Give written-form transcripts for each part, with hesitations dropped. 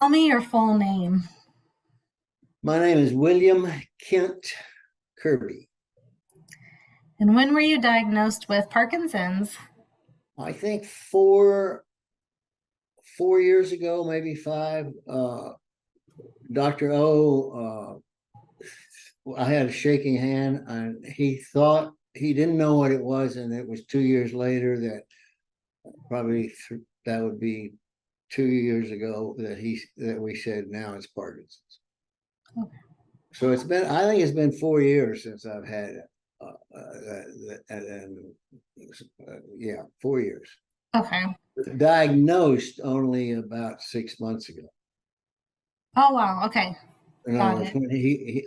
Tell me your full name. My name is William Kent Kirby. And when were you diagnosed with Parkinson's? I think four years ago, maybe five. Dr. O, I had a shaking hand, and he thought he didn't know what it was, and it was 2 years later that probably that would be 2 years ago that we said now it's Parkinson's. Okay. So I think it's been 4 years since I've had it. Yeah, 4 years. Okay. Diagnosed only about 6 months ago. Oh, wow. Okay. In other words, when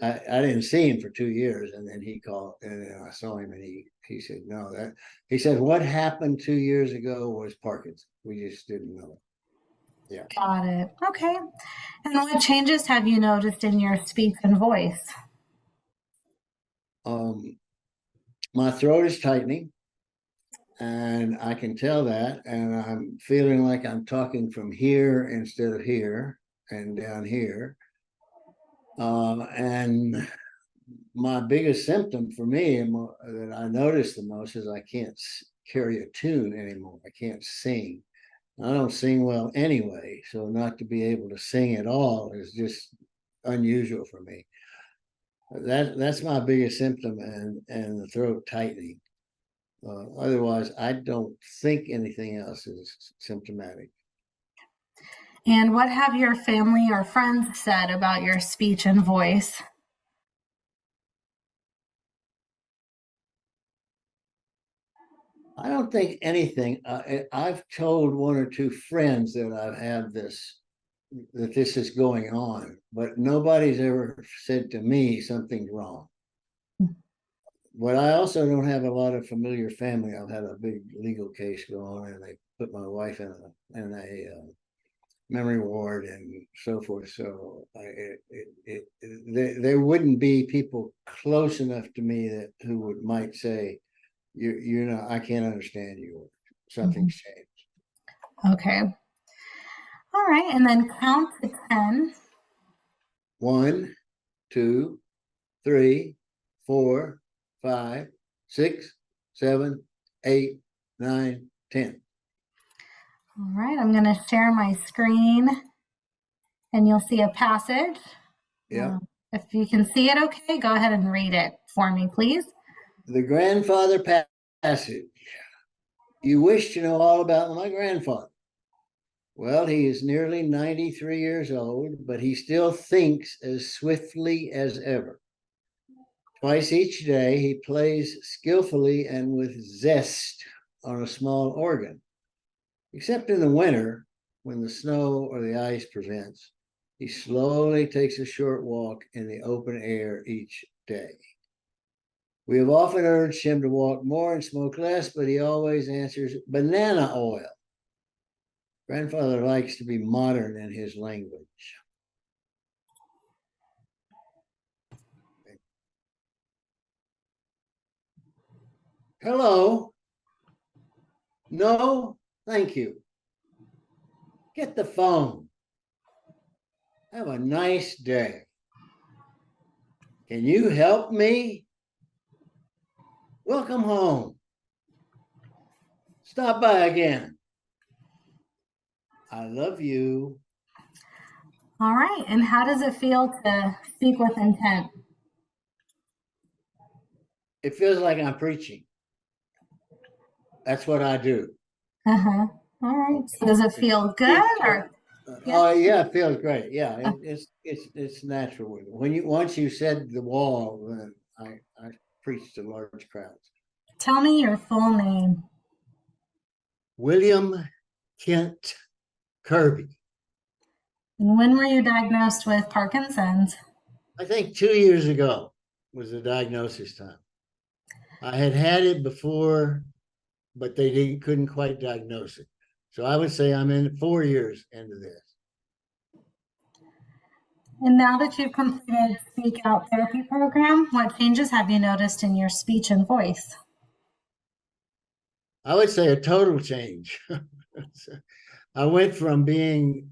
I didn't see him for 2 years, and then he called, and then I saw him, and he said, no, he said, what happened 2 years ago was Parkinson's. We just didn't know it. Yeah. Got it. Okay. And what changes have you noticed in your speech and voice? My throat is tightening, and I can tell that, and I'm feeling like I'm talking from here instead of here and down here. And my biggest symptom for me, and that I notice the most, is I can't carry a tune anymore. I can't sing. I don't sing well anyway, so not to be able to sing at all is just unusual for me. That's my biggest symptom, and the throat tightening. Otherwise, I don't think anything else is symptomatic. And what have your family or friends said about your speech and voice? I don't think anything. I've told one or two friends that I've had that this is going on, but nobody's ever said to me something's wrong. But I also don't have a lot of familiar family. I've had a big legal case go on, and they put my wife in a memory ward and so forth. So there wouldn't be people close enough to me who might say, you know, I can't understand you, or something's changed. Okay. All right. And then count to 10. 1, 2, 3, 4, 5, 6, 7, 8, 9, 10. All right. I'm going to share my screen, and you'll see a passage. Yeah. If you can see it okay, go ahead and read it for me, please. The grandfather passage. You wish to know all about my grandfather. Well, he is nearly 93 years old, but he still thinks as swiftly as ever. Twice each day, he plays skillfully and with zest on a small organ. Except in the winter, when the snow or the ice prevents, he slowly takes a short walk in the open air each day. We have often urged him to walk more and smoke less, but he always answers banana oil. Grandfather likes to be modern in his language. Hello. No, thank you. Get the phone. Have a nice day. Can you help me? Welcome home. Stop by again. I love you. All right. And how does it feel to speak with intent? It feels like I'm preaching. That's what I do. Uh-huh. All right. So does it feel good, or? Oh yeah, it feels great. Yeah, it's natural. Once you said the wall, then I preached to large crowds. Tell me your full name. William Kent Kirby. And when were you diagnosed with Parkinson's? I think 2 years ago was the diagnosis time. I had it before, but they couldn't quite diagnose it. So I would say I'm in 4 years into this. And now that you've completed Speak Out Therapy program, what changes have you noticed in your speech and voice? I would say a total change. I went from being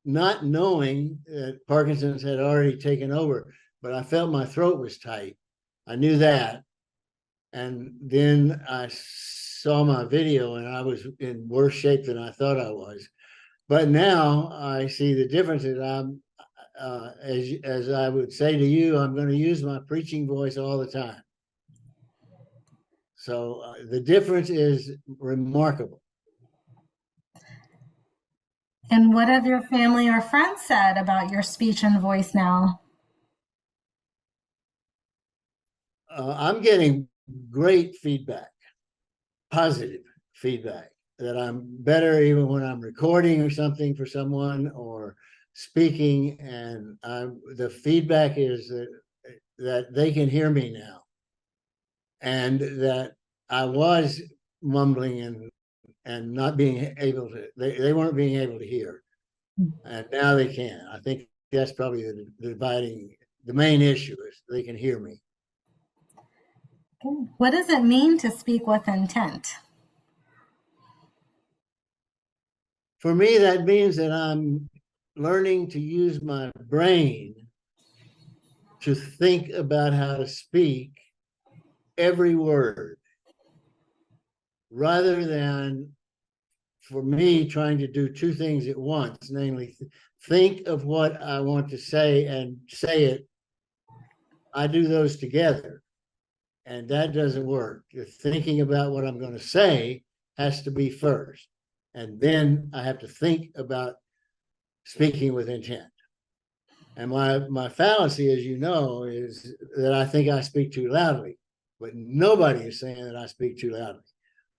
not knowing that Parkinson's had already taken over, but I felt my throat was tight. I knew that. And then I saw my video and I was in worse shape than I thought I was. But now I see the differences. I'm, as I would say to you, I'm going to use my preaching voice all the time. So the difference is remarkable. And what have your family or friends said about your speech and voice now? I'm getting great feedback, positive feedback, that I'm better even when I'm recording or something for someone or speaking. And the feedback is that they can hear me now, and that I was mumbling and not being able to, they weren't being able to hear. And now they can. I think that's probably the main issue is they can hear me. What does it mean to speak with intent? For me, that means that I'm learning to use my brain to think about how to speak every word, rather than, for me, trying to do two things at once, namely think of what I want to say and say it. I do those together, and that doesn't work. Thinking about what I'm going to say has to be first, and then I have to think about speaking with intent. And my fallacy, as you know, is that I think I speak too loudly, but nobody is saying that I speak too loudly.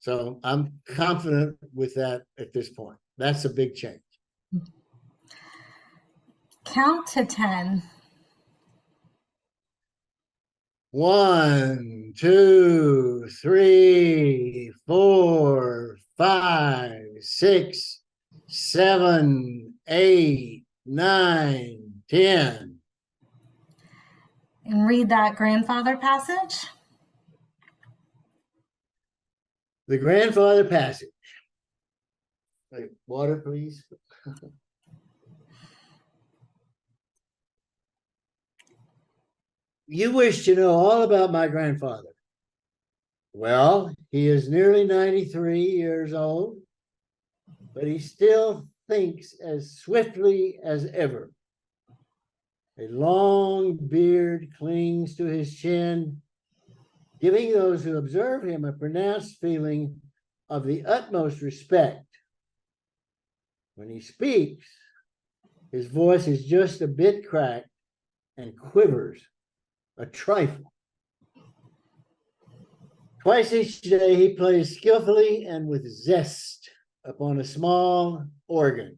So I'm confident with that at this point. That's a big change. Count to 10. 1, 2, 3, 4, 5, 6, 7, 8, 9, 10. And read that grandfather passage. The grandfather passage. Wait, water, please. You wish to know all about my grandfather. Well, he is nearly 93 years old, but he still thinks as swiftly as ever. A long beard clings to his chin, giving those who observe him a pronounced feeling of the utmost respect. When he speaks, his voice is just a bit cracked and quivers a trifle. Twice each day he plays skillfully and with zest upon a small organ.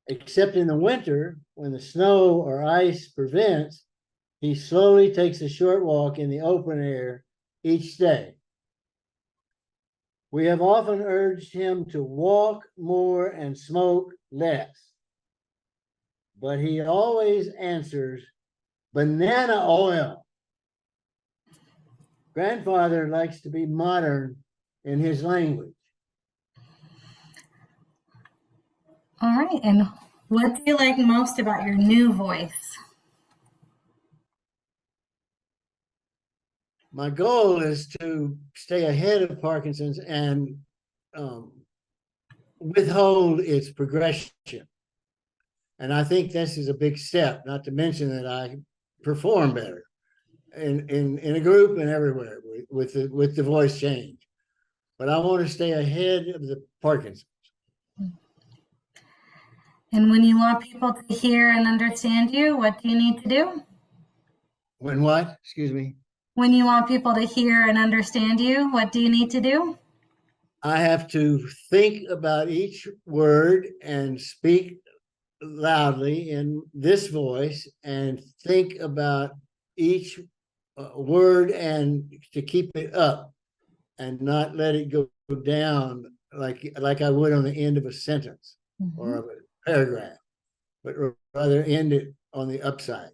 Except in the winter, when the snow or ice prevents, he slowly takes a short walk in the open air each day. We have often urged him to walk more and smoke less, but he always answers, banana oil. Grandfather likes to be modern in his language. All right. And what do you like most about your new voice? My goal is to stay ahead of Parkinson's and withhold its progression. And I think this is a big step, not to mention that I perform better in a group and everywhere with the voice change. But I want to stay ahead of the Parkinson's. And when you want people to hear and understand you, what do you need to do? When what? Excuse me. When you want people to hear and understand you, what do you need to do? I have to think about each word and speak loudly in this voice and think about each word and to keep it up and not let it go down like I would on the end of a sentence or of a paragraph, but rather end it on the upside.